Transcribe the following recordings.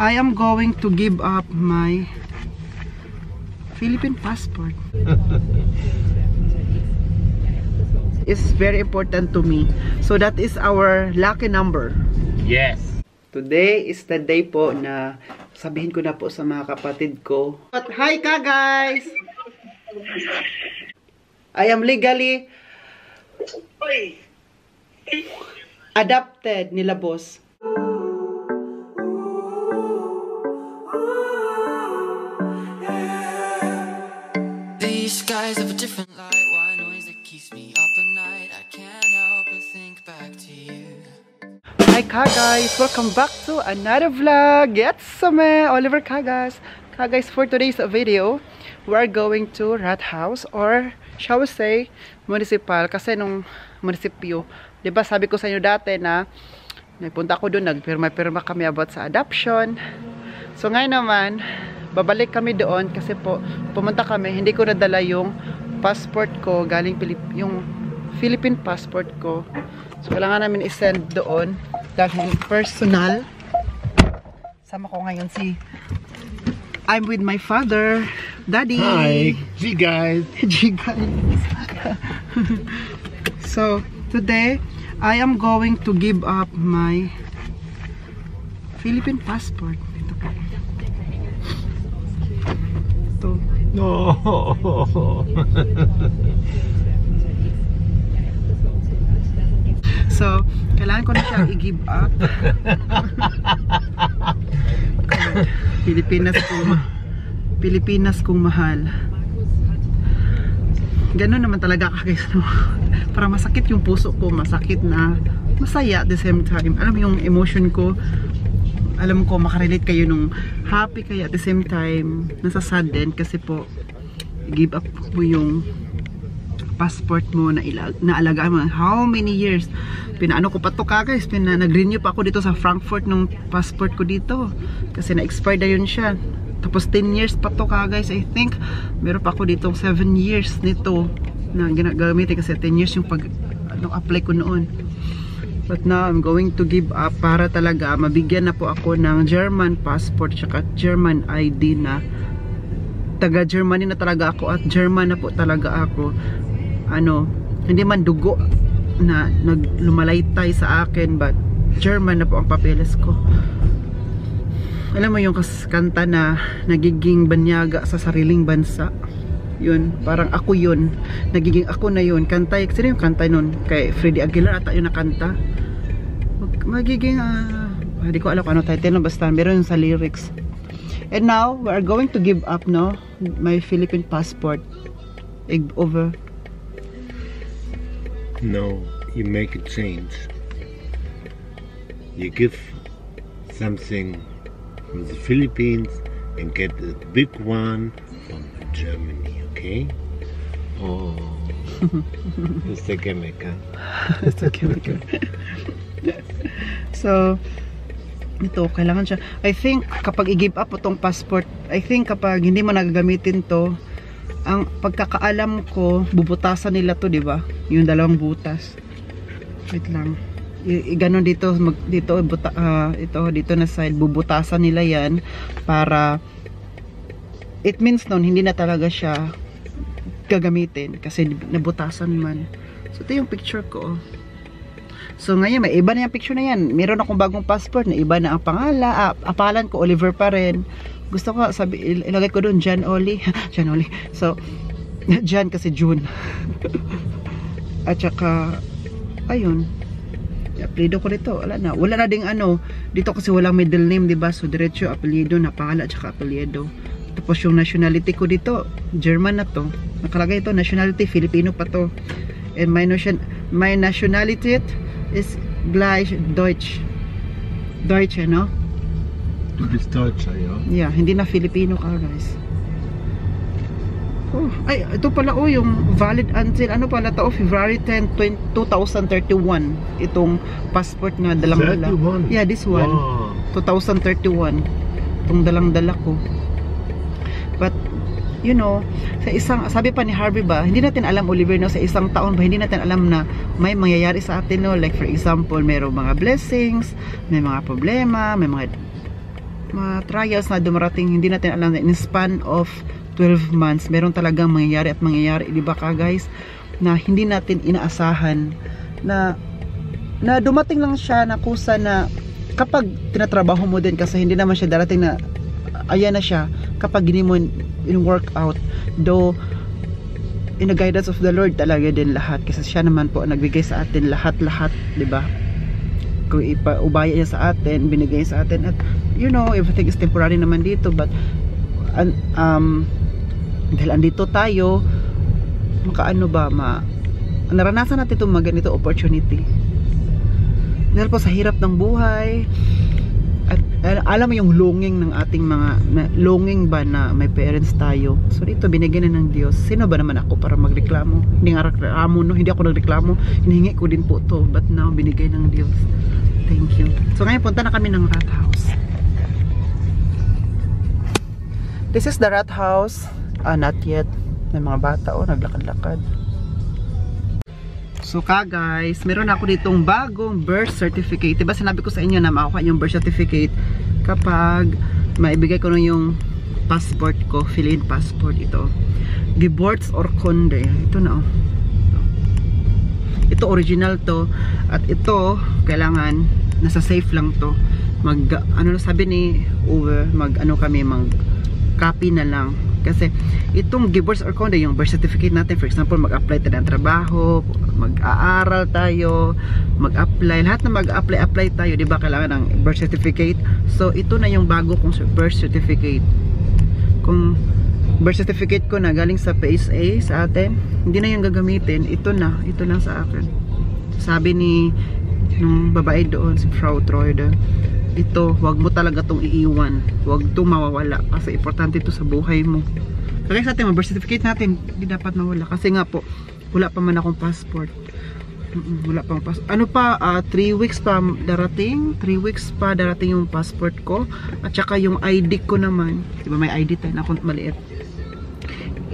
I am going to give up my Philippine passport. It's very important to me. So that is our lucky number. Yes. Today is the day po na sabihin ko na po sa mga kapatid ko. But hi ka guys! I am legally adopted nila boss. These skies have a different light. Why noise that keeps me up at night? I can't help but think back to you. Hi guys! Welcome back to another vlog! It's me, Oliver Kagas. Guys, for today's video, we're going to Rat House, or shall we say, municipal. Kasi nung munisipyo, diba sabi ko sa inyo dati na nagpunta ko doon, nagpirma-pirma kami about sa adoption. So ngayon naman, babalik kami doon kasi po, pumunta kami, hindi ko nadala yung passport ko, galing yung Philippine passport ko. So kailangan namin i-send doon dahil personal. Sama ko ngayon I'm with my father, Daddy. Hi, G guys. G guys. So today I am going to give up my Philippine passport. Ito po. Ito. No. So, kailangan ko na siya i-give up. Pilipinas kong mahal. Ganun naman talaga guys, no? Para masakit yung puso ko, masakit na masaya at the same time. Alam mo yung emotion ko, alam ko makarelate kayo nung happy kayo at the same time nasasad din kasi po give up mo yung passport mo na alagaan mo how many years. Pinaano ko pa to guys, nag-renew pa ako dito sa Frankfurt nung passport ko dito kasi na-expired na yun siya. Tapos 10 years pa to guys, I think meron pa ako dito 7 years nito na ginagamit kasi 10 years yung apply ko noon. But now I'm going to give up para talaga mabigyan na po ako ng German passport tsaka German ID na taga Germany na talaga ako at German na po talaga ako. Hindi man dugo na naglumalaytay sa akin, but German na po ang papeles ko. Alam mo yung kanta na nagiging banyaga sa sariling bansa, yun, parang ako yun, nagiging ako na yun. Kanta, sino yung kanta nun? Kay Freddie Aguilar ata yun na kanta. Magiging hindi ko alam kung ano title, basta meron yung sa lyrics. And now we are going to give up my Philippine passport over. No, you make a change. You give something from the Philippines and get a big one from Germany, okay? Oh, it's the chemical. It's the chemical. So, ito, kailangan siya. I think, kapag i-give up itong passport, I think kapag hindi mo nagagamitin to, ang pagkakaalam ko, bubutasan nila to, di ba? Yung dalawang butas. Wait lang. Ganon dito, dito na side, bubutasan nila yan para it means nun, hindi na talaga siya gagamitin kasi nabutasan man. So, ito yung picture ko. So, ngayon, may iba na yung picture na yan. Meron akong bagong passport na iba na ang pangalan ko, Oliver pa rin. Gusto ko, ilagay ko doon, John Oli. John Oli. So, John kasi June. At saka, ayun. Apelyido ko dito. Wala na ding dito kasi walang middle name, diba? So, diretso, apelyido, na pangalan, at saka apelyido. Tapos yung nationality ko dito, German na to. Nakalagay ito, nationality, Filipino pa to. And my nationality is gleich Deutsch. Deutsch, no? Du bist Deutscher, ja? Yeah, hindi na Filipino ka, guys. Oh, ay, ito pala yung valid until pala to, February 10, 2031. Itong passport na dalang-dala. Yeah, this one. Wow. 2031. Itong dalang-dala ko. But sa isang, sabi pa ni Harvey ba, hindi natin alam, Oliver, sa isang taon ba, hindi natin alam na may mangyayari sa atin, like for example, mayroong mga blessings, may mga problema, may mga trials na dumarating, hindi natin alam na in span of 12 months, meron talagang mangyayari at mangyayari, di ba ka guys, na hindi natin inaasahan na dumating lang siya na kusa na kapag tinatrabaho mo din, kasi hindi naman siya darating na ayan na siya kapag gini mo in workout, though in the guidance of the Lord talaga din lahat, kasi siya naman po nagbigay sa atin lahat, di ba? Kung ipaubaya niya sa atin, binigay sa atin, at you know, everything is temporary naman dito, but dahil andito tayo, makaano ba, naranasan natin itong ganito opportunity dahil po sa hirap ng buhay, at alam mo yung longing ng ating longing ba na may parents tayo. So dito binigyan na ng Diyos. Sino ba naman ako para magreklamo? Hindi nga reklamo, no? Hindi ako nagreklamo, hinihingi ko din po to, but now binigay ng Diyos. Thank you. So ngayon punta na kami ng Rat House. This is the Rat House. Not yet. May mga bata naglakad-lakad. So guys, meron ako ditong bagong birth certificate. Diba sinabi ko sa inyo na makuha yung birth certificate kapag maibigay ko na yung passport ko, fill-in passport ito. Geburts or Konde. Ito na Ito original to, at ito kailangan nasa safe lang to. Ano sabi ni Uwe, mag copy na lang. Kasi itong Geburts or Konde, yung birth certificate natin, for example, mag-apply tayo ng trabaho, mag-aaral tayo, mag-apply, lahat na mag-apply tayo, di ba, kailangan ng birth certificate. So ito na yung bago kong birth certificate. Kung birth certificate ko na galing sa PSA sa atin, hindi na yung gagamitin, ito lang sa akin. Sabi ni nung babae doon, si Frau Troide, ito, wag mo talaga tong iiwan, wag itong mawawala, kasi importante ito sa buhay mo. Kaya sa atin, ang birth certificate natin hindi dapat mawala, kasi nga po wala pa man akong passport. Wala pang passport. Ano pa, 3 weeks pa darating, 3 weeks pa darating yung passport ko, at saka yung ID ko naman, diba may ID tayo na akong maliit,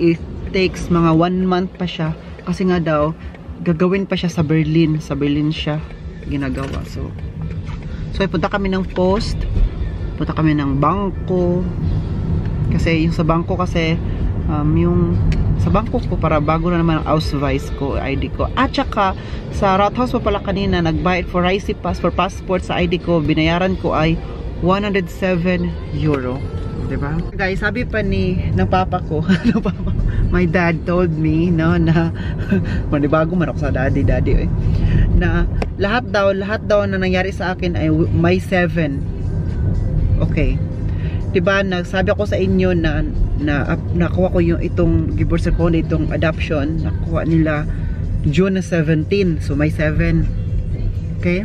it takes mga 1 month pa siya, kasi nga daw gagawin pa siya sa Berlin siya ginagawa. So punta kami ng post, punta kami ng bangko, kasi yung sa bangko kasi yung sa bangko ko para bago na naman ang Ausweis ko, ID ko, at saka sa Rathaus po pala kanina nagbayad for Reisepass, for passport sa ID ko, binayaran ko ay 107 euro, diba? Guys, sabi pa ng papa ko my dad told me, no, na manibago man ako sa daddy na lahat daw na nangyari sa akin ay may 7. Okay, diba, nagsabi ako sa inyo na nakuha ko yung itong Geburts or Konde, itong adoption, nakuha nila June 17, so may 7. Okay,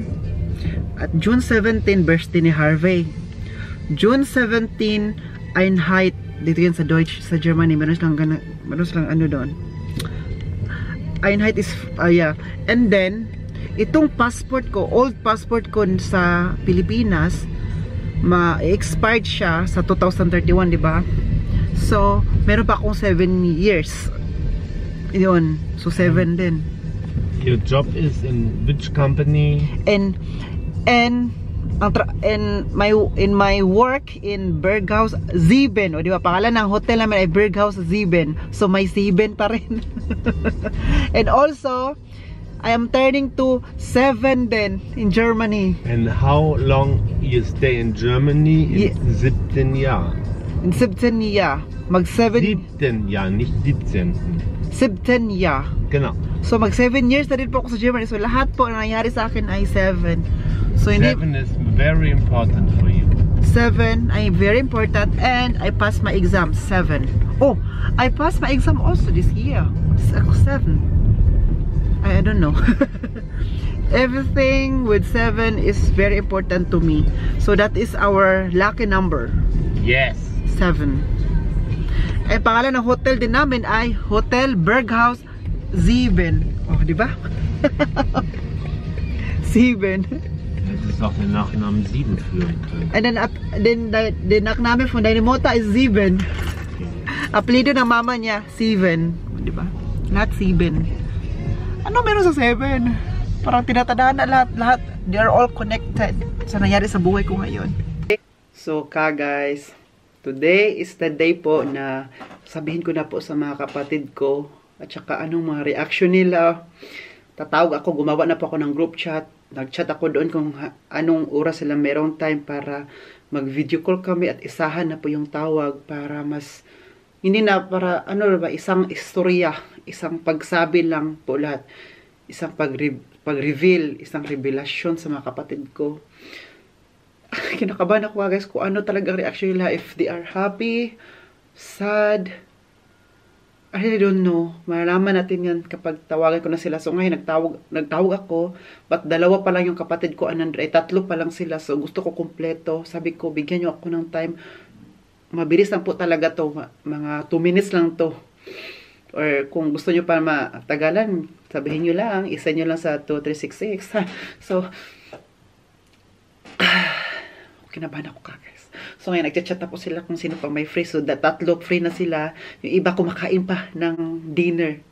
at June 17 birthday ni Harvey. June 17 Einheit, dito yan sa Deutsch, sa Germany, meron lang ano doon, Einheit is yeah. And then itong passport ko, old passport ko sa Pilipinas, ma-expired siya sa 2031, di ba? So meron pa akong 7 years yun, so 7 din. Your job is in which company? And in my work in Berghaus Sieben, o di ba, pangalan ng hotel namin ay Berghaus Sieben, so may 7 pa rin. And also I am turning to 7 then in Germany. And how long you stay in Germany? In 17 Jahr. In 17 Jahr. Mag 7. 17 Jahr, nicht 17. 17 Jahr. Genau. So mag 7 years na din po ako sa Germany. So lahat po na nangyari sa akin ay 7. So 7 is very important for you. 7 ay very important, and I passed my exam. 7. Oh, I passed my exam also this year. It's 7. I don't know. Everything with 7 is very important to me. So that is our lucky number. Yes. 7. Eh, pangalan ng hotel din namin ay Hotel Berghaus Sieben. Oh, di ba? 7. Das ist auch der Nachname 7 führen können. And then the Nachname von deiner Mutter is 7. Apelido ng mama niya 7. Di ba? Lahat 7. Ano meron sa 7? Parang tinatandaan na lahat. They are all connected sa nangyari sa buhay ko ngayon. So, guys, today is the day po na sabihin ko na po sa mga kapatid ko at saka anong mga reaction nila. Tatawag ako, gumawa na po ako ng group chat. Nag-chat ako doon kung anong oras sila merong time para mag-video call kami at isahan na po yung tawag para mas, hindi na para, ano ba, isang istorya, isang pagsabi lang po lahat. Isang pag-reveal, isang revelasyon sa mga kapatid ko. Kinakabahan ako guys kung ano talagang reaction nila, if they are happy, sad, I really don't know. Malalaman natin yan kapag tawagan ko na sila. So ngayon nagtawag ako, but dalawa pa lang yung kapatid ko, tatlo pa lang sila. So gusto ko kumpleto. Sabi ko, bigyan nyo ako ng time. Mabilis lang po talaga to. Mga 2 minutes lang to. Or kung gusto nyo pa matagalan, sabihin nyo lang, isa nyo lang sa 2366. So, kinabahan ako guys. So ngayon, nagchat-chat na po sila kung sino pang may free. So, tatlo free na sila. Yung iba kumakain pa ng dinner.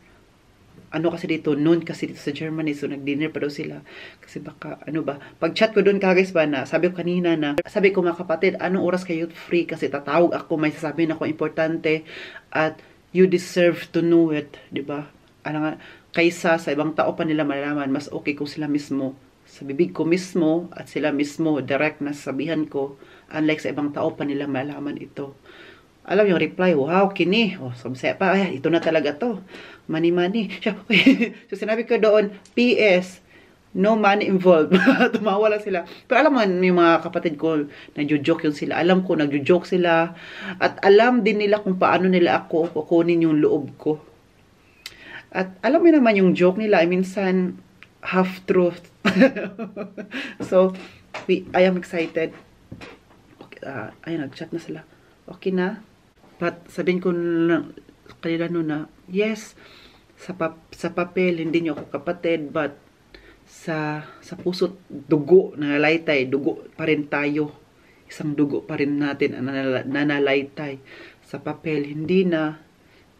Ano kasi dito, noon kasi dito sa Germany. So, nag-dinner pa daw sila. Kasi baka, ano ba, pag-chat ko doon guys ba na, sabi ko kanina na, sabi ko mga kapatid, anong oras kayo free? Kasi tatawag ako, may sasabihin ako importante. At you deserve to know it. Diba? Ano nga, kaysa sa ibang tao pa nila malalaman, mas okay kung sila mismo sa bibig ko mismo at sila mismo direct na sabihan ko, unlike sa ibang tao pa nila malaman ito. Alam yung reply, wow, kini. Oh, sumsaya pa, ay, ito na talaga to. Money. So sinabi ko doon, PS, no money involved. Tumawa lang sila. Pero alam mo, yung mga kapatid ko, nagjo-joke yung sila. Alam ko, nagjo-joke sila. At alam din nila kung paano nila ako kukunin yung loob ko. At alam mo naman yung joke nila, minsan, half truth. So, I am excited. Okay, ayun, nag-chat na sila. Okay na. But sabihin ko na kanila no na, yes, sa papel, hindi nyo ako kapatid, but sa puso't dugo, nangalaytay, dugo pa rin tayo. Isang dugo pa rin natin ang nanalaytay. Sa papel, hindi na.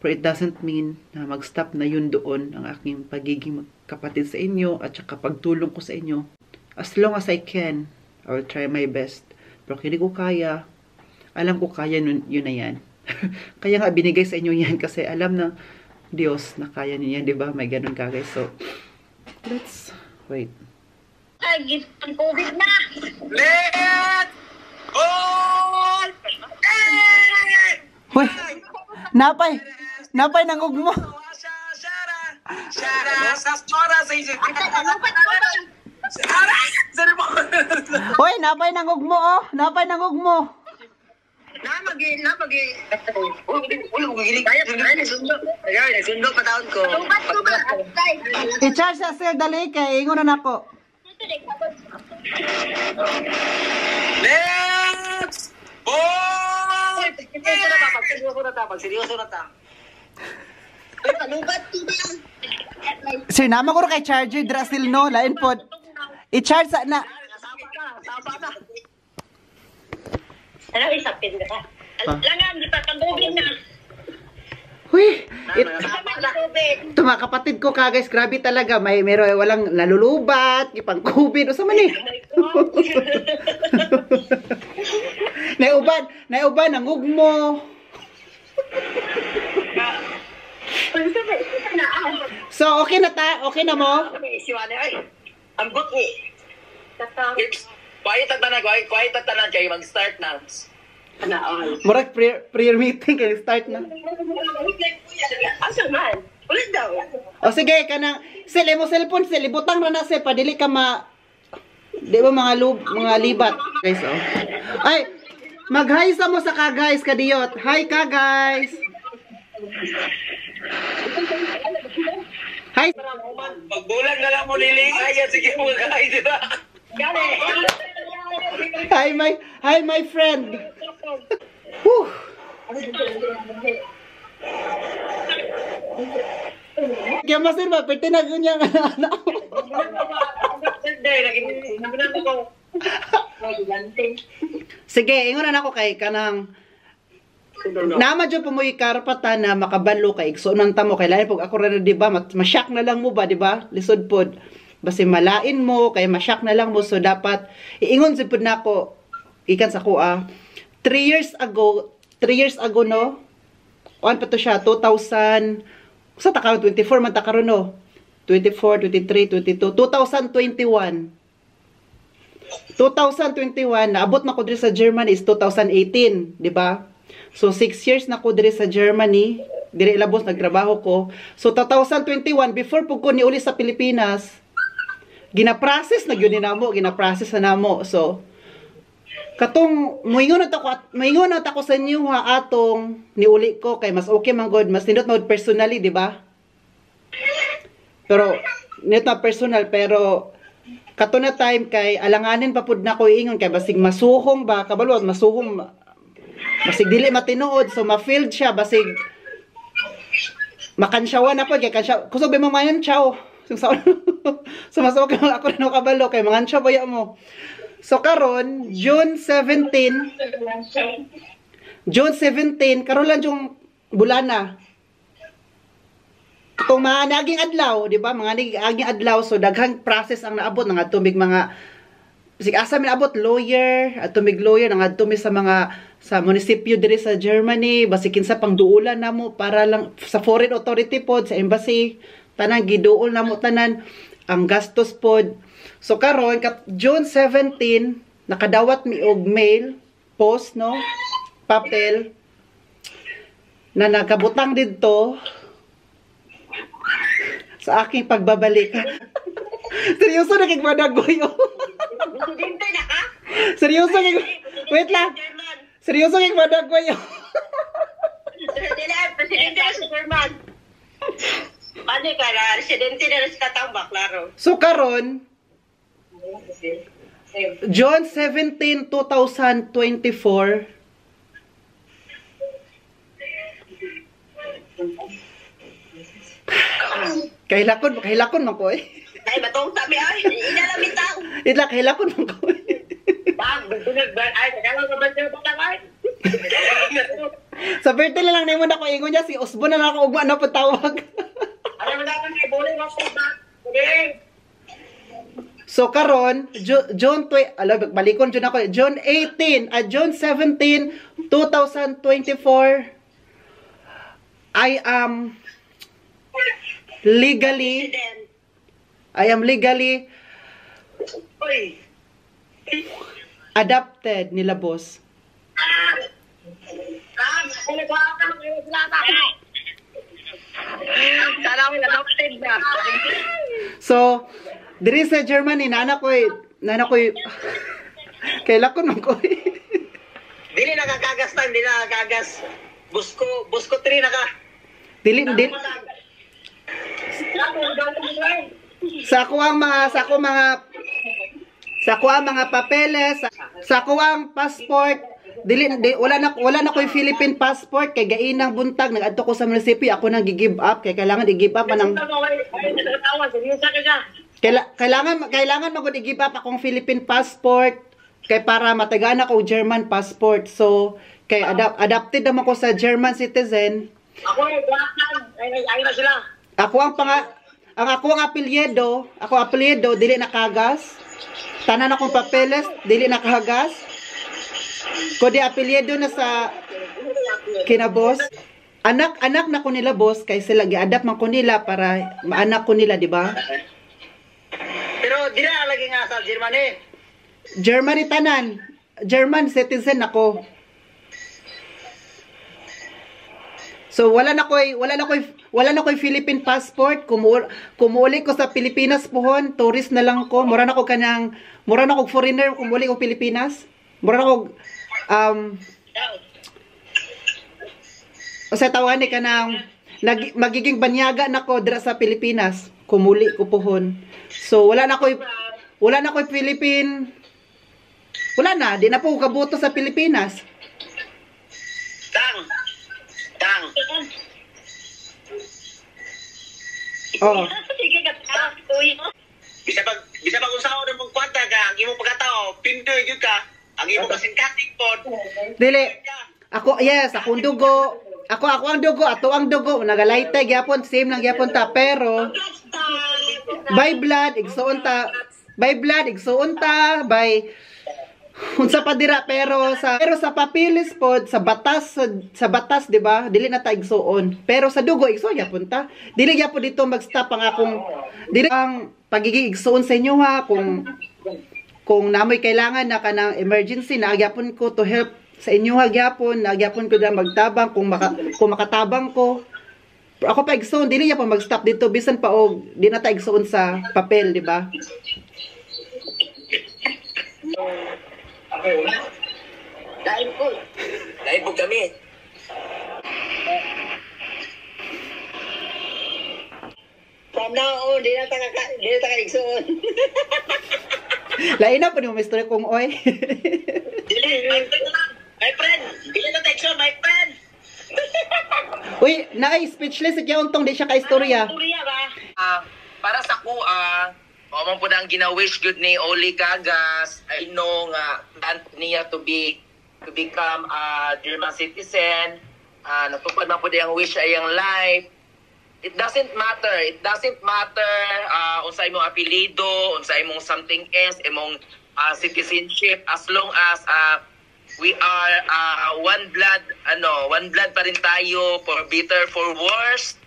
But it doesn't mean na mag-stop na yun doon ang aking pagiging kapatid sa inyo at saka pagtulong ko sa inyo. As long as I can, I will try my best. Pero kung hindi ko kaya, alam ko kaya yun na yan. Kaya nga binigay sa inyo yan kasi alam ng Diyos na kaya niya yan, di ba? May ganun ka guys. So, let's wait. Ay, ang COVID na! Let's go! Hoy! Napay nangog mo. Hoy, napay nangog mo oh. Napay nangog mo. Nagsundo pa taon ko. I-charge sa sir, dali kay ingon na nako. Let's go! Seryoso na ta. Sir, naman ko kay charger dra still no, lain pod. I-charge sa na. Ano, isapin ka? Langan, di pa kagubin na. Huy! COVID. Ito mga kapatid ko ka guys, grabe talaga. Meron walang nalulubat, ipang COVID o sa man eh. Naiuban, nangug mo. So, okay na okay na mo? Ang gut ni. Quiet at tanan kayo mag-start na. Murag prayer meeting kayo start na. Asa man? Ulit daw. O sige, kanang sili mo cellphone, butang na se padili ka di ba mga libat guys oh. Ay, mag-hi sa mo sa ka guys kadiyot. Hi ka guys. Hi. Magbulag na lang mo liling. Ay, sige mo guys, di ba? Hi my friend. Whew. Kaya masir ba? Pwede na ganyan anak. Sige, ingon na ako kay kanang nama dyan po mo ikarapatan na makabanlo kay igsunan ta mo kay lain pag ako rin di ba masyak na lang mo ba di ba lisod pod basi malain mo kay masyak na lang mo so dapat iingon si pod nako ikan sa kuha. 3 years ago no. Kuan pa to siya 2000 sa takaron 24 man takaron no. 24, 23, 22, 2021. 2021 naabot na ko diri sa Germany is 2018, di ba? So 6 years na ko diri sa Germany, diri labos nagtrabaho ko. So 2021 before pug ko niuli sa Pilipinas, gina-process na gyud ni namo, gina-process na namo. So katong moingon na ta ko sa inyo ha atong niuli ko kay mas okay man god, mas nindot man personally, di ba? Pero nindot na personal pero kato na time kay alanganin pa pud na ko ingon kay basig masuhong ba kabalo masuhong basig dili matinuod so ma-filled siya basig makansyawan na po kay kansya kusog ba mayan chow so masok ako na kabalo kay mangansya baya mo. So karon June 17 karon lang yung bulana. Kung mga naging adlaw, di ba? Mga naging adlaw, so daghang process ang naabot ng atumig mga bisig asa mi naabot lawyer, atumig lawyer nang atumi sa mga sa munisipyo diri sa Germany, basi kinsa pang duulan namo para lang sa foreign authority pod sa embassy, tanan giduol namo tanan ang gastos pod. So karon June 17 nakadawat mi og mail, post no, papel na nakabutang didto sa aking pagbabalik. Seryoso na kay Madagoy. Presidente na ka? Seryoso kay wait lang. Seryoso kay Madagoy. Presidente na si German. Paano ka na? Residente na si Katambak, klaro. So karon June 17, 2024 Kahilakon man ko eh. Ay, batong tabi ay. Inalamit tao. Kahilakon man ko eh. Bang, bunag ba? Ay, kailangan ka ba siya patangay? Sa birthday lang nimo na ko ingon niya si Osborne na ako ugma na patawag. Ano mo dapat kay Bole mo sa ba? So karon June balikon jud ako June 18 at June 17 2024 I am legally Uy. adopted nila boss. So diri sa Germany nana ko kailakon man ko. Dili nakakagas time, dili nakakagas. Busko 3 naka. Dili sa ko ang mga papeles, sa ko ang passport, wala na ko'y Philippine passport kay gainang buntag nagadto ko sa munisipyo ako nang gi-give up kay kailangan i-give up manang kailangan magud i-give up akong Philippine passport kay para matagaan ako German passport. So kay adopted naman ko sa German citizen. Ako ay na sila. Ako ang apelyido dili nakagas. Tanan akong papeles dili nakagas. Ko di apelyido na sa kinaboss. Anak na ko nila boss kay sila gi-adapt man ko nila para maanak ko nila, di ba? Pero dili na lagi nga sa Germany. Germany tanan. German citizen ako. So wala na ko'y Philippine passport. Kumuuli ko sa Pilipinas pohon, tourist na lang ko. Mura na ko foreigner kumuuli ko Pilipinas. Mura na ko o sa tawane ka nang magiging banyaga na ko dira sa Pilipinas. Kumuli ko pohon. So wala na ko'y Philippine. Wala na, di na po kabuto sa Pilipinas. Tang. Oh. Sige ka. Uy. Bisa pag usaw na mong kwanta ka, ang imong pagkatao, pindoy gyud ka. Ang imong kasing-kasing pod. Dili. Akong dugo. Ako ang dugo, ato ang dugo. Nagalaytay gyapon, same lang gyapon ta, pero by blood igsuon ta, by Unsa pa dira pero sa papilis pod sa batas, di ba? Dili na ta igsuon. Pero sa dugo igsuon gyapon ta. Dili gyapon dito mag-stop ang akong dili ang pagiging igsuon sa inyo ha kung namoy kailangan na kanang emergency na gyapon ko to help sa inyo ha gyapon, na gyapon ko na magtabang kung makatabang ko. Pero ako pa igsuon dili gyapon mag-stop dito bisan pa og di na ta igsuon sa papel, di ba? Dahil po kami. From now on, di na taka igsuon. Lain na po ni mo story kong oy. Dili, my friend. Dili na text my friend. Uy, naay speechless siya untong di siya ka istorya. Istorya ba? Para sa kuha, mo po na ang gina-wish good ni Oli Cagas. I know nga plan niya to become a German citizen. Natupad man po ang wish ay ang life. It doesn't matter. It doesn't matter unsa imong apelyido, unsa imong something else, imong citizenship, as long as we are one blood pa rin tayo, for better for worse.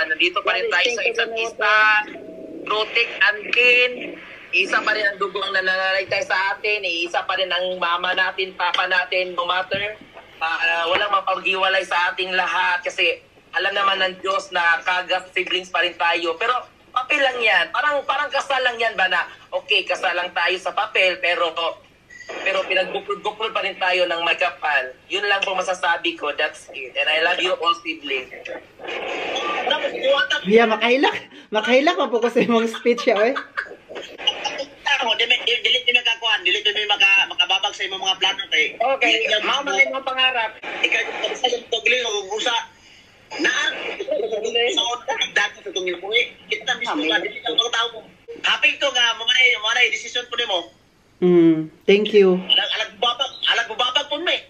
Nandito pa rin tayo sa isa't isa. Protect and clean. Isa pa rin ang dugo ang nananaligtay sa atin. Isa pa rin ang mama natin, papa natin, no matter. Walang mapaghiwalay sa ating lahat kasi alam naman ng Diyos na Cagas siblings pa rin tayo. Pero papel lang yan. Parang kasal lang yan ba na, okay, kasal lang tayo sa papel, pero pinagbukod-bukod pa rin tayo ng may kapal. Yun lang po masasabi ko. That's it. And I love you all siblings. Yeah, makahilak mo po ko sa imong speech ya, oy. Dili din nagkakuan, dili din makababag sa imong mga plano kay. Okay, mao man imong pangarap. Ikaw yung sa tugli o usa. Dati sa tungil po kita mismo ka dili ka mga tao mo. Happy to nga mo man decision po nimo. Thank you. Alag bubabag po me.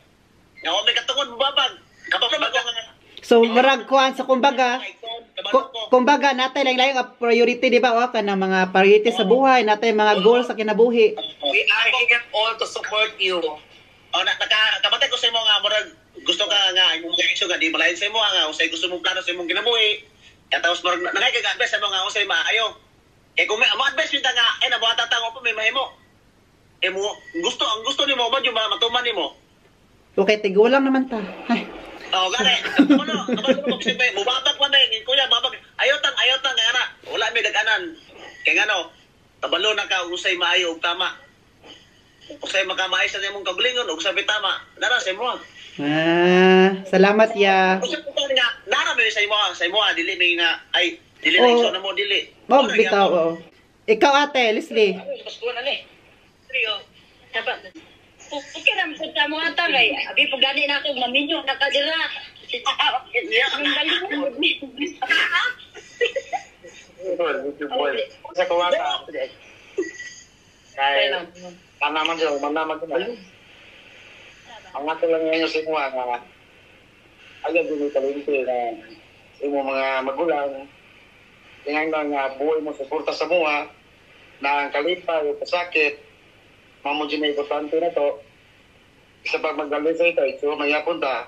Nga may katungod bubabag. Kapag bago nga. So marag kuan sa kumbaga natay lang ang priority di ba o kanang mga priority sa buhay, natay mga goals sa kinabuhi. We are here all to support you. Kamatay ko sa imo nga murag gusto ka nga imong gaisyo nga di malayon sa imo nga usay gusto mong plano sa imong kinabuhi. Tapos murag nangay ka advice sa imo nga usay maayo. Kay kung mo advice kita nga ay nabuhatan ta ko may mahimo. Mo ang gusto nimo man yung matuman nimo. Okay, tigo lang naman ta. Ay. Gani. Ano mo kasi mubabag man din kuya babag. Ayotang nga ana. Wala may daganan. Kay ngano? Tabalo na ka usay maayo og tama. Usay makamay sa imong kagulingon og sabi tama. Dara sa imo. Salamat ya. Kasi po nga nara may sa imo dili may nga ay dili na iso na mo dili. Mog bitaw oo. Ikaw ate, Leslie. Gusto na ni. Trio. Okay naman po sa mga tagay. Abi po gani na ako, maminyo, nakadira. Ang galing mo. Sa kawaka. Kaya, tanaman siya, manaman ko na. Ang ato lang ngayon sa imo nga, agad din talente na sa imo mga magulang, tingnan nga buhay mo suporta sa mga na ang kalipa, yung pasakit, mamudyo na importante na to. Isa pag magdalin sa ito, so mayapon ta.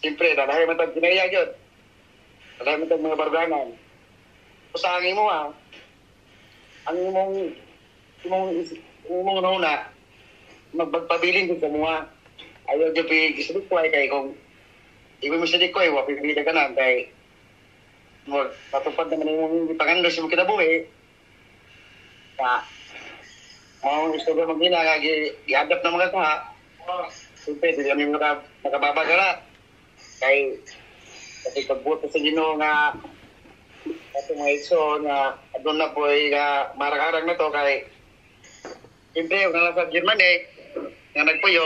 Siyempre, dalahay man tag kinaya yun. Dalahay man tag mga bardanan. So sa angin mo ang imong nauna, magpabilin din sa mga. Ayaw dyan gisalikway kay kung ibig mo silikoy, wapipili ka na kay patupad naman yung pangandos yung kinabuhi. Ang gusto ko mag-ina, i-adapt na mga kuha. Siyempre, hindi kami nakababagala. Kasi pagbuto sa Ginoo nga ito mga iso na doon na po ay marang-arang na to kay siyempre, yung nasa Germany nga nagpuyo,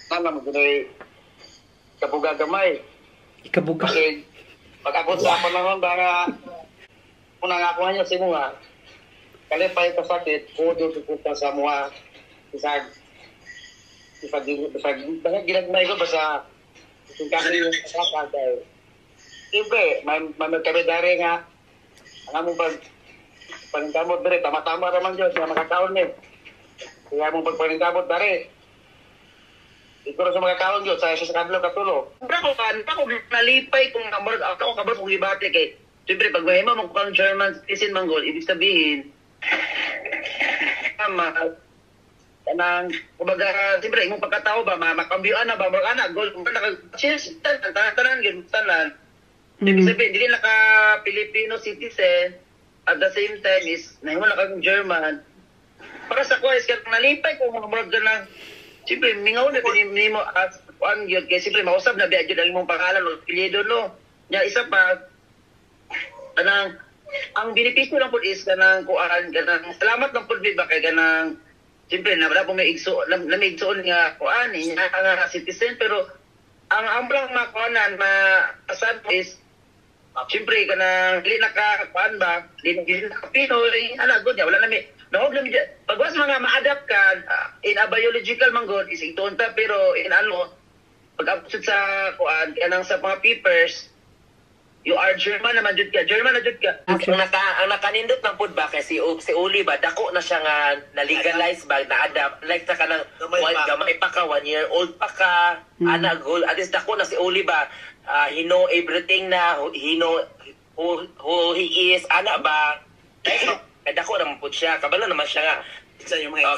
nana mo gano'y kabuga gamay. Ikabuga. Kasi pag-akot sa panahon nga unang ako niya si mga kalipay kasakit, kudo suporta sa mga isag ginagmay ko basta kasi yung kasaka dahil siyempre, magkabidari nga ang among pagkamot dere, tama-tama naman Diyos nga makakaon niya. Kaya mong pagpalintabot, pare. Ikaw sa mga kaon yun, sa kanila katulo. Ako nalipay kung ako kabar kung ibate kay, siyempre, pag mahima mong kung German citizen manggol, ibig sabihin, kanang, kumbaga, siyempre, imong pagkatao ba, makambiyoan na ba, mag-anak, gold, tanan, tanan. Ibig sabihin, hindi naka-Filipino citizen, at the same time is, nahimo na kang German. Para sa ko, is kaya nalipay kung mga ng, siyempre, mingaw na pinili mo as kuan yun, kaya siyempre, mausap na biya yun ang imong pangalan, o pilyedo, no? Nya, isa pa, kanang, ang benepisyo lang po is, kanang kuan, kanang, salamat lang po, ba, kay kanang, siyempre, wala po may igsoon nga kuan, niya nga citizen, pero, ang amblang mga kuanan, maasan po is, siyempre, kanang, hindi naka-kuan ba, hindi naka-Pinoy, good niya, wala namin, no, pag was mga ma-adapt ka, in a biological manggod, is itunta, pero in pag-absent sa kuan, kanang sa mga papers, you are German naman jud ka. Okay. Ang nakanindot ng food ba kasi si Oli ba dako na siya nga na-legalize ba na-adapt like sa kanang gamay pa ka 1 year old pa ka ana goal at least dako na si Oli ba he know everything na he know who he is ana ba dako naman po siya kabalo naman siya nga Isa yung mga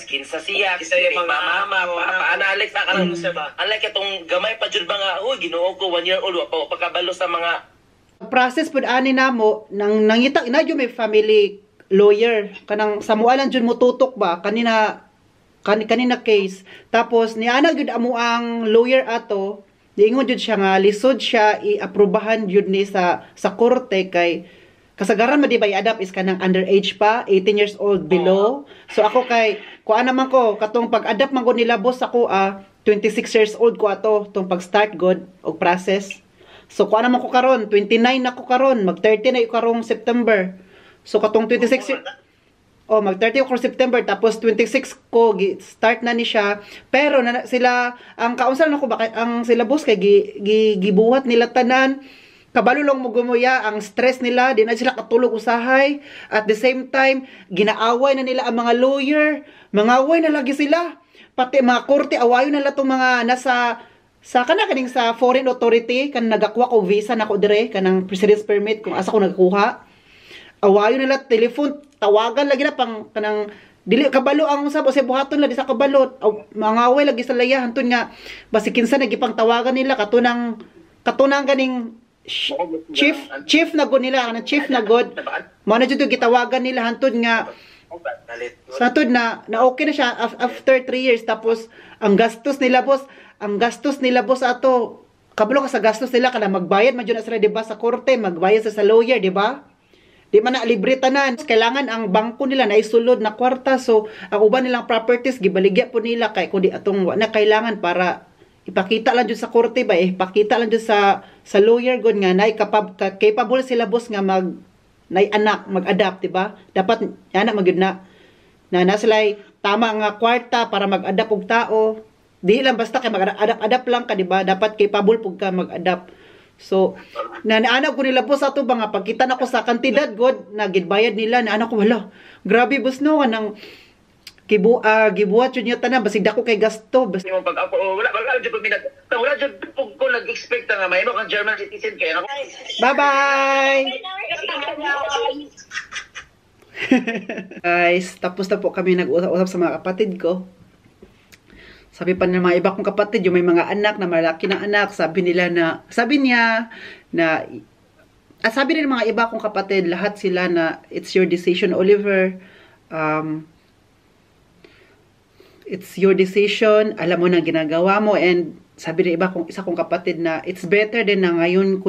kinsa siya Isa yung mga mama ana Alex na kanang unlike itong gamay pa jud ba nga Ginoo ko 1 year old wa pa pagkabalo sa mga process pud ani namo nang nangita na jud may family lawyer kanang samualan jud mo tutok ba kanina case tapos niana jud amo ang lawyer ato diingon jud siya nga lisod siya iaprubahan jud ni sa korte kay kasagaran mo di ba i-adapt is kanang underage pa 18 years old below so ako kay kuan naman ko katong pag-adapt man ko nila boss ako 26 years old ko ato tong pag-start god og process. So kuan naman ko karon 29 na ko karon mag 30 na ko karong September. So katong 26 mag 30 ko September tapos 26 ko start na ni siya pero sila ang kaunsal nako ba ang sila boss kay gibuhat nila tanan kabalo lang mo gumuya ang stress nila di na sila katulog usahay at the same time ginaaway na nila ang mga lawyer mangaway na lagi sila pati mga korte awayon na tong mga nasa sa kaning sa foreign authority kan nagakuha ko visa nako dire kanang residence permit kung asa ko nagkuha awayon nila telephone tawagan lagi na pang kanang dili kabalo ang usab o sa buhaton lagi sa kabalo mangaway lagi sa laya hantud nga basi kinsa nagipang tawagan nila katunang ganing chief na god nila kanang chief na god mo na jud gitawagan nila hantud nga satod na okay na siya after 3 years tapos ang gastos nila boss ato kabalo ka sa gastos nila kana magbayad man jud na sila di ba sa korte magbayad sa lawyer di ba di man na libre tanan kailangan ang bangko nila na isulod na kwarta so ang uban nilang properties gibaligya po nila kay kundi atong wa na kailangan para ipakita lang jud sa korte ba ipakita lang jud sa lawyer god nga nay capable sila boss nga nay anak mag-adapt di ba dapat anak magyud na sila tama nga kwarta para mag-adapt og tao di lang basta kay mag-adapt lang ka di ba dapat capable pug ka mag-adapt so naana ko nila boss ato ba nga pagkita nako sa kantidad god na gidbayad nila na ko wala grabe boss no nang gibuhat jud niya tanan basig dako kay gasto basta mo pag ako wala jud ko nag-expect nga may mo kang German citizen kay ako bye bye guys tapos na po kami nag-usap sa mga kapatid ko sabi pa ng mga iba kong kapatid yung may mga anak na malaki na anak sabi niya na sabi rin ng mga iba kong kapatid lahat sila na it's your decision Oliver it's your decision, alam mo na ginagawa mo and sabi ng isa kong kapatid na it's better din na ngayon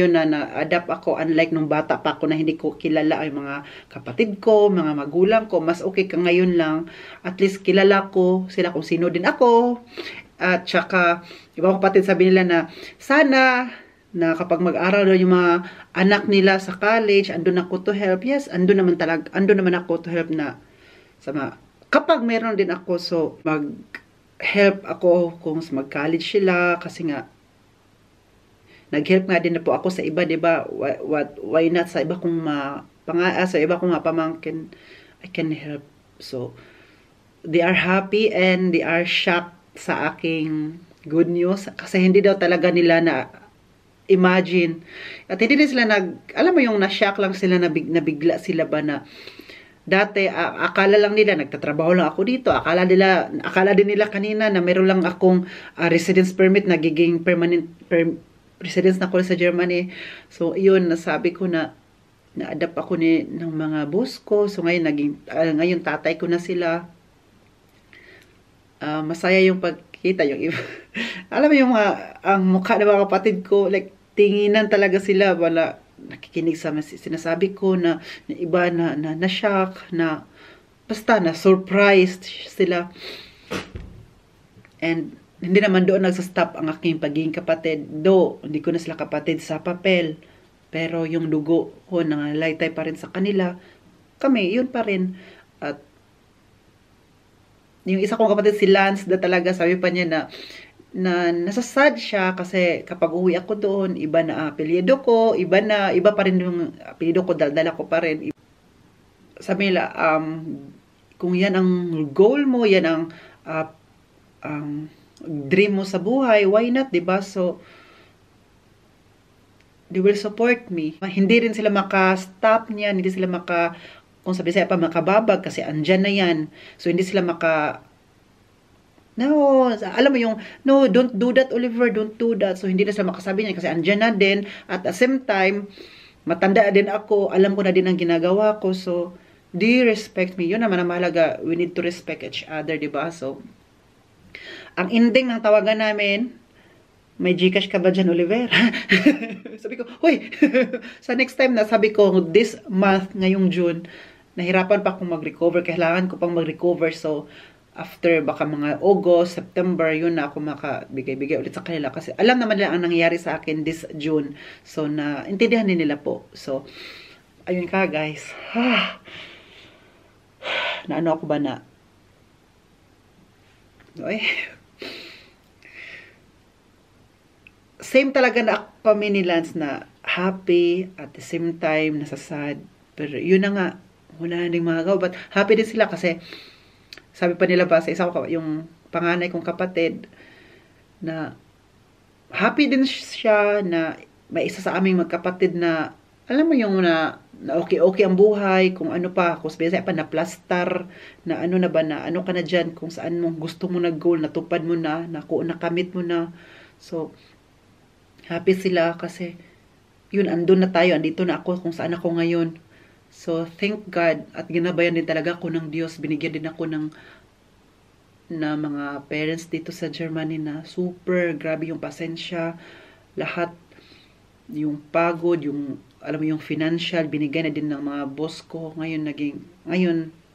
na na-adapt ako unlike nung bata pa ako na hindi ko kilala ang mga kapatid ko, mga magulang ko, mas okay ka ngayon lang at least kilala ko sila kung sino din ako at saka iba kong kapatid sabi nila na sana na kapag mag-aral yung mga anak nila sa college, andun ako to help. Yes, andun naman ako to help na sa mga kapag meron din ako, so mag-help ako kung mag-college sila kasi nga nag-help nga din na po ako sa iba, 'di ba? Why not sa iba kong sa iba kong pamangkin I can help. So they are happy and they are shocked sa aking good news. Kasi hindi daw talaga nila na imagine. At hindi din sila alam mo yung na-shock lang sila, nabigla sila ba na dati, akala lang nila, nagtatrabaho lang ako dito. Akala din nila kanina na meron lang akong residence permit, nagiging permanent residence na ako sa Germany. So, yun, nasabi ko na na-adapt ako ng mga boss ko. So, ngayon tatay ko na sila. Masaya yung pagkita, yung iba. Alam mo yung ang mukha ng mga kapatid ko, like, tinginan talaga sila, wala nakikinig sa sinasabi ko na iba na shock, na basta na surprised sila. And hindi naman doon nagsa-stop ang aking pagiging kapatid. Hindi ko na sila kapatid sa papel, pero yung dugo ko nangalaytay pa rin sa kanila. Kami, yun pa rin. At yung isa kong kapatid, si Lance, talaga sabi pa niya na nasasad siya kasi kapag uwi ako doon, iba na apelyido ko, iba pa rin yung apelyido ko, daldala ko pa rin. Sabi nila, kung yan ang goal mo, yan ang dream mo sa buhay, why not, diba? So, they will support me. Hindi rin sila maka-stop niyan, hindi sila kung sabi sa'yo pa, makababag kasi andyan na yan. So, hindi sila no, alam mo yung, no, don't do that, Oliver, don't do that. So, hindi na sila makasabi niya kasi andyan na din. At the same time, matanda din ako, alam ko na din ang ginagawa ko. So, do you respect me? Yun naman ang mahalaga. We need to respect each other, diba? So, ang ending ng tawagan namin, may Gcash ka ba dyan, Oliver? Sabi ko, huy! Sa next time na, sabi ko, this month, ngayong June, nahirapan pa akong mag-recover. Kailangan ko pang mag-recover. So, after baka mga August, September, yun na ako makabigay-bigay ulit sa kanila. Kasi alam naman nila ang nangyayari sa akin this June. So, intindihan din nila po. So, ayun ka, guys. Naano ako ba na? Okay. Same talaga na ako kami ni Lance na happy at the same time nasasad. Pero yun na nga, wala na ding magagawa. But happy din sila kasi sabi pa nila ba sa isa ko, yung panganay kong kapatid, na happy din siya na may isa sa aming magkapatid na, alam mo yung na okay ang buhay, kung ano pa, kung sabihin pa na plaster, na ano na ba, na ano ka na dyan, kung saan mo gusto mo na goal, natupad mo na, nakamit mo na. So, happy sila kasi, yun, andun na tayo, andito na ako kung saan ako ngayon. So, thank God, at ginabayan din talaga ako ng Diyos. Binigyan din ako na mga parents dito sa Germany na super, grabe yung pasensya. Lahat, yung pagod, yung, alam mo, yung financial, binigay na din ng mga boss ko. Ngayon,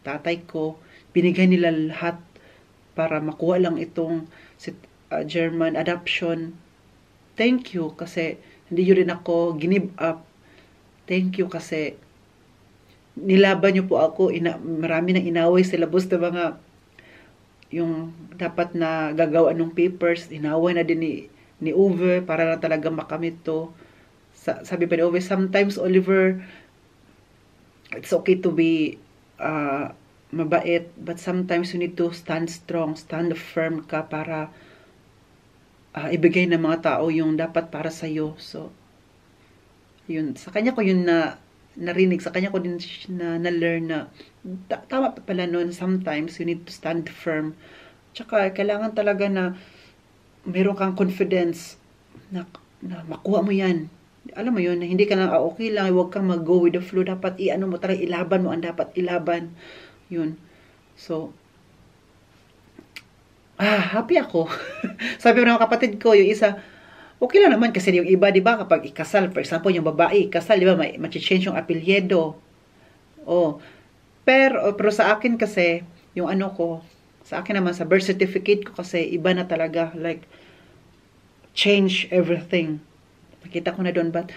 tatay ko, binigay nila lahat para makuha lang itong German adoption. Thank you, kasi hindi yun rin ako give up. Thank you, kasi nilaban niyo po ako, marami nang inaway sila boss na mga yung dapat na gagawa ng papers, inaway na din ni Uwe para na talaga makamit to. Sabi pa ni Uwe, sometimes Oliver, it's okay to be mabait, but sometimes you need to stand strong, stand firm ka para ibigay ng mga tao yung dapat para sa'yo. So, yun, sa kanya ko yun narinig, sa kanya ko din na-learn na tama pa pala nun, sometimes you need to stand firm. Tsaka kailangan talaga na meron kang confidence na makuha mo yan. Alam mo yun, na hindi ka lang okay lang, huwag kang mag-go with the flow, dapat mo talaga, ilaban mo ang dapat ilaban. Yun. So, happy ako. Sabi mo ng kapatid ko, yung isa, okay lang naman kasi yung iba, di ba, kapag ikasal, for example, yung babae, ikasal, di ba, may-change yung apelyido. Oh. Pero sa akin kasi, yung ano ko, sa akin naman, sa birth certificate ko kasi, iba na talaga, like, change everything. Nakita ko na doon, but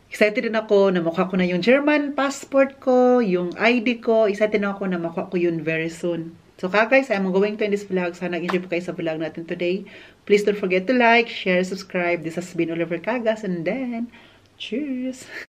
excited din ako na makuha ko na yung German passport ko, yung ID ko, excited na ako na makuha ko yun very soon. So guys, I'm going to end this vlog. Sana nag-enjoy po kayo sa vlog natin today. Please don't forget to like, share, subscribe. This has been Oliver Cagas, and then, cheers!